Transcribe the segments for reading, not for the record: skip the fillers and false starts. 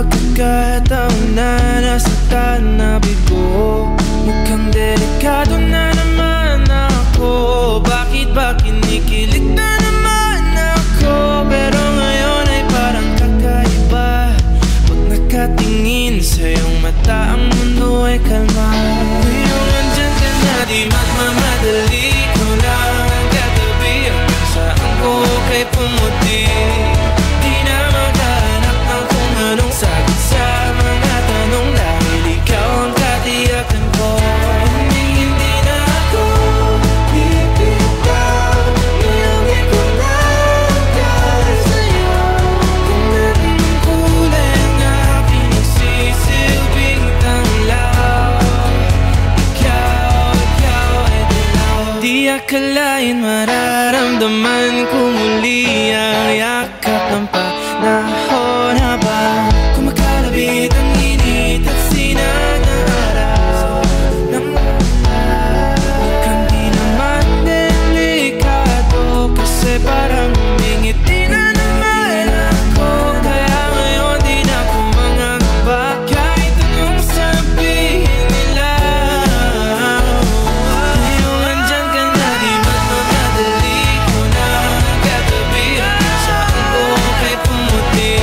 pagkakataon na nasaktan na bigo. Mukhang delikado na naman ako. Bakit ba kinikilig na naman ako? Pero ngayon ay parang kakaiba. Pag nakatingin sa iyong mata, ang mundo ay kalma. Ngayong andyan ka na, di magmamadali. Ikaw lang ang katabi, hanggang saan ko kay pumuti. Di na maghanap ng kung anong sagot sa mga tanong, dahil ikaw ang katiyakan ko. Hindi na ako bibitaw, ngayong ikaw lang dahil sa'yo. Kung anong kulay ang aking nagsisilbing tanglaw, ikaw ay dilaw. Di akalain mararamdaman ko muli ang yakap ng panahon habang kumakalabit ang init at sinag ng araw ng ulan. Mukhang di naman delikado, kasi parang humingiti na naman ako. Kaya ngayon di na ako mangangamba, kahit anong sabihin nila. Ngayong andyan ka na, di magmamadali. Ikaw na ang katabi, hanggang saan ko kay pumuti.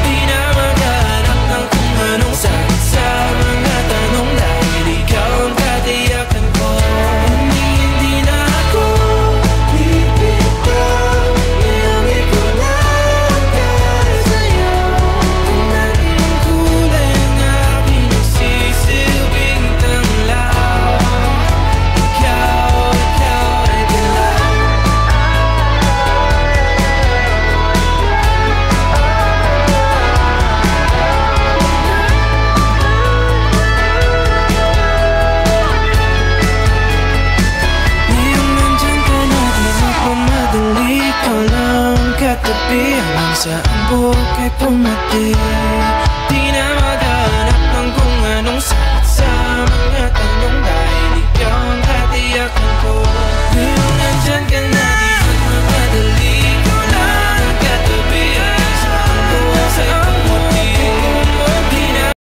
Di na maghanap ng kung anong sagot sa mga tanong, dahil ikaw ang katiyakan ko. Hindi na ako bibitaw, ngayong ikaw lang dahil sa'yo. Kung anong kulay ang aking nagsisilbing tanglaw, ikaw ay dilaw. Ngayong nandyan ka na, di magmamadali. Ikaw lang ang katabi, hanggang saan buhok ay pumati.